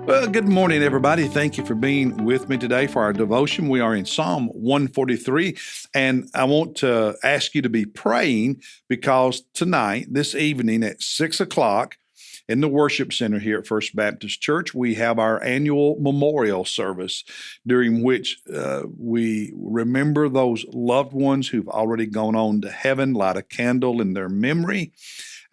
Well, good morning, everybody. Thank you for being with me today for our devotion. We are in Psalm 143, and I want to ask you to be praying because tonight, this evening at 6 o'clock, in the worship center here at First Baptist Church, we have our annual memorial service during which we remember those loved ones who've already gone on to heaven, light a candle in their memory,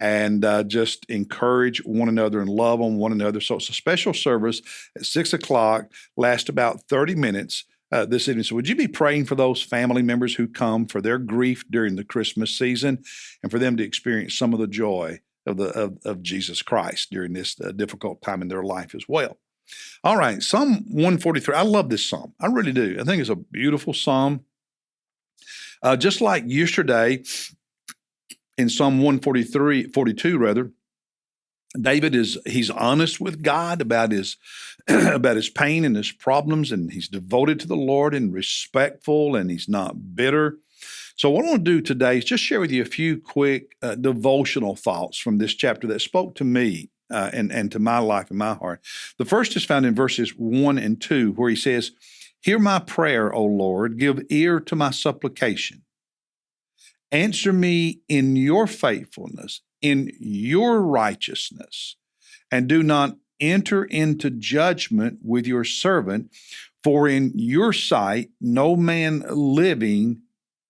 and just encourage one another and love on one another. So it's a special service at 6 o'clock, lasts about 30 minutes this evening. So would you be praying for those family members who come for their grief during the Christmas season and for them to experience some of the joy of Jesus Christ during this difficult time in their life as well? All right, Psalm 143. I love this psalm. I really do. I think it's a beautiful psalm. Just like yesterday, in Psalm 42 rather, David he's honest with God about his about his pain and his problems, and he's devoted to the Lord and respectful, and he's not bitter. So what I want to do today is just share with you a few quick devotional thoughts from this chapter that spoke to me and to my life and my heart. The first is found in verses 1 and 2, where he says, "Hear my prayer, O Lord, give ear to my supplication. Answer me in your faithfulness, in your righteousness, and do not enter into judgment with your servant, for in your sight no man living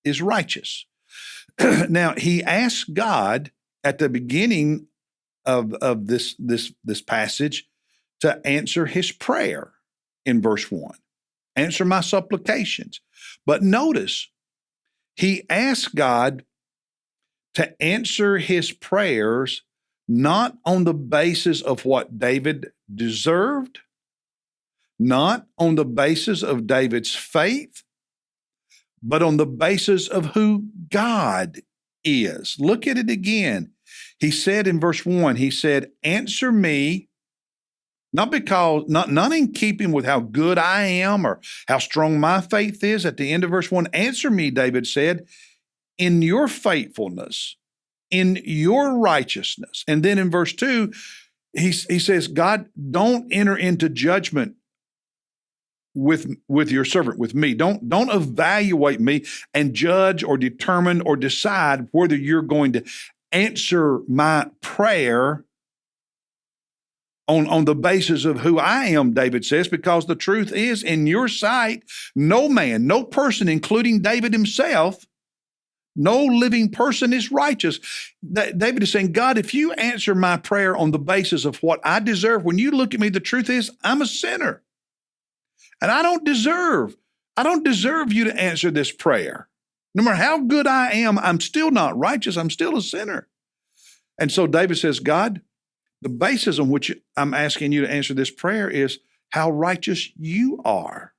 is righteous." Now, he asked God at the beginning of this passage to answer his prayer in verse 1. Answer my supplications. But notice, he asked God to answer his prayers not on the basis of what David deserved, not on the basis of David's faith, but on the basis of who God is. Look at it again. He said in verse 1, he said, "Answer me," not in keeping with how good I am or how strong my faith is. At the end of verse 1, "Answer me," David said, "in your faithfulness, in your righteousness." And then in verse 2, he says, "God, don't enter into judgment with your servant, with me. Don't evaluate me and judge or determine or decide whether you're going to answer my prayer on the basis of who I am," David says, "because the truth is, in your sight, no man, no person, including David himself, no living person is righteous." David is saying, God, if you answer my prayer on the basis of what I deserve, when you look at me, the truth is I'm a sinner. And I don't deserve you to answer this prayer. No matter how good I am, I'm still not righteous. I'm still a sinner. And so David says, God, the basis on which I'm asking you to answer this prayer is how righteous you are.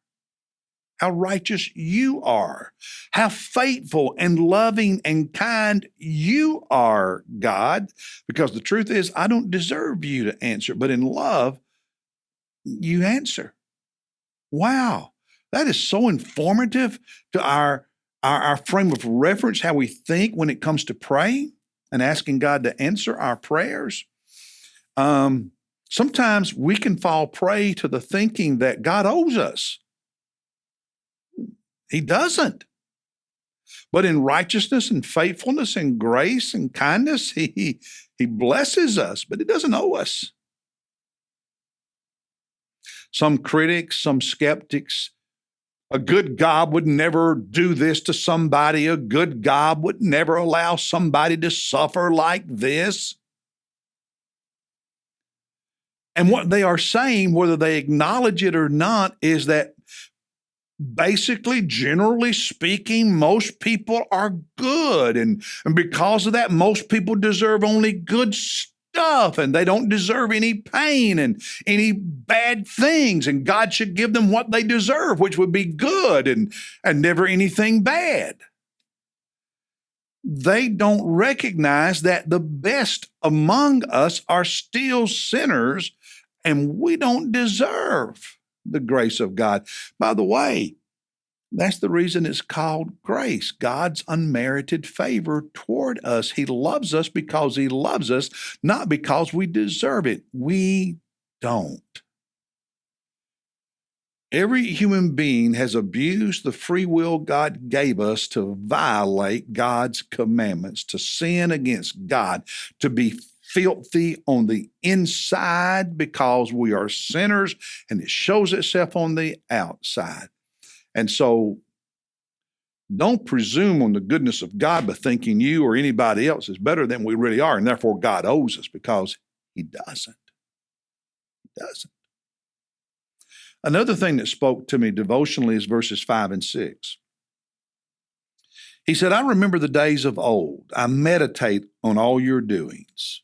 How righteous you are. How faithful and loving and kind you are, God. Because the truth is, I don't deserve you to answer, but in love, you answer. Wow, that is so informative to our frame of reference, how we think when it comes to praying and asking God to answer our prayers. Sometimes we can fall prey to the thinking that God owes us. He doesn't. But in righteousness and faithfulness and grace and kindness, he blesses us, but he doesn't owe us. Some critics, some skeptics, a good God would never do this to somebody. A good God would never allow somebody to suffer like this. And what they are saying, whether they acknowledge it or not, is that basically, generally speaking, most people are good. And because of that, most people deserve only good stuff, and they don't deserve any pain and any bad things. And God should give them what they deserve, which would be good and never anything bad. They don't recognize that the best among us are still sinners, and we don't deserve the grace of God. By the way, that's the reason it's called grace, God's unmerited favor toward us. He loves us because he loves us, not because we deserve it. We don't. Every human being has abused the free will God gave us to violate God's commandments, to sin against God, to be filthy on the inside because we are sinners, and it shows itself on the outside. And so don't presume on the goodness of God by thinking you or anybody else is better than we really are, and therefore God owes us, because he doesn't. He doesn't. Another thing that spoke to me devotionally is verses 5 and 6. He said, I remember the days of old. I meditate on all your doings.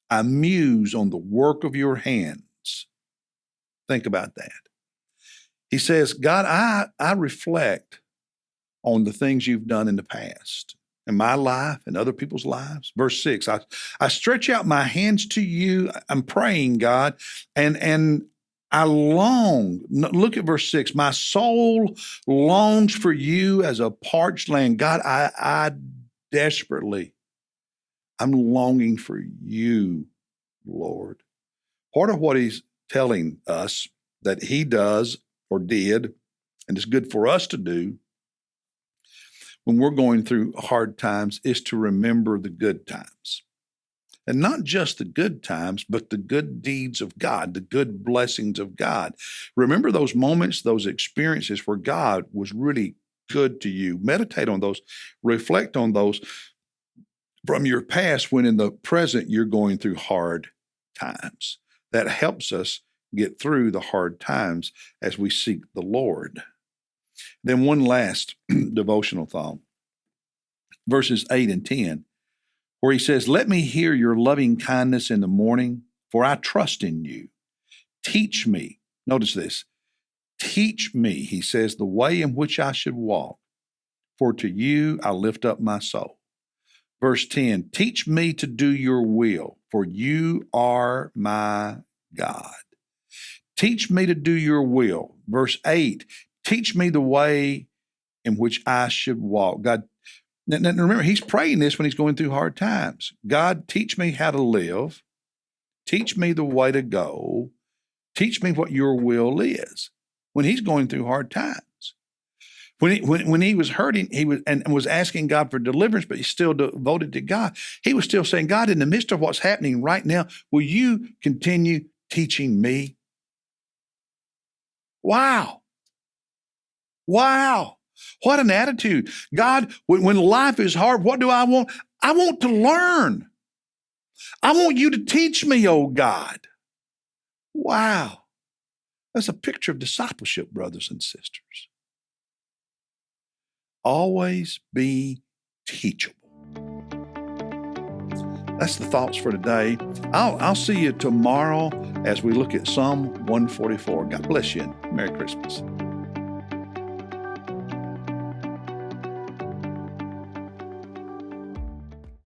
I muse on the work of your hands. Think about that. He says, God, I reflect on the things you've done in the past, in my life and other people's lives. Verse 6, I stretch out my hands to you. I'm praying, God, and I long. Look at verse 6. My soul longs for you as a parched land. God, I desperately, I'm longing for you, Lord. Part of what he's telling us that he does or did, and it's good for us to do when we're going through hard times, is to remember the good times. And not just the good times, but the good deeds of God, the good blessings of God. Remember those moments, those experiences where God was really good to you. Meditate on those, reflect on those from your past when in the present you're going through hard times. That helps us get through the hard times as we seek the Lord. Then one last devotional thought, verses 8 and 10. Where he says, let me hear your loving kindness in the morning, for I trust in you. Teach me, notice this, teach me, he says, the way in which I should walk, for to you I lift up my soul. Verse 10, teach me to do your will, for you are my God. Teach me to do your will. Verse 8, teach me the way in which I should walk. God, now, remember, he's praying this when he's going through hard times. God, teach me how to live. Teach me the way to go. Teach me what your will is. When he's going through hard times, when he was hurting, he was asking God for deliverance, but he's still devoted to God. He was still saying, God, in the midst of what's happening right now, will you continue teaching me? Wow. Wow. What an attitude. God, when life is hard, what do I want? I want to learn. I want you to teach me, oh God. Wow. That's a picture of discipleship, brothers and sisters. Always be teachable. That's the thoughts for today. I'll see you tomorrow as we look at Psalm 144. God bless you and Merry Christmas.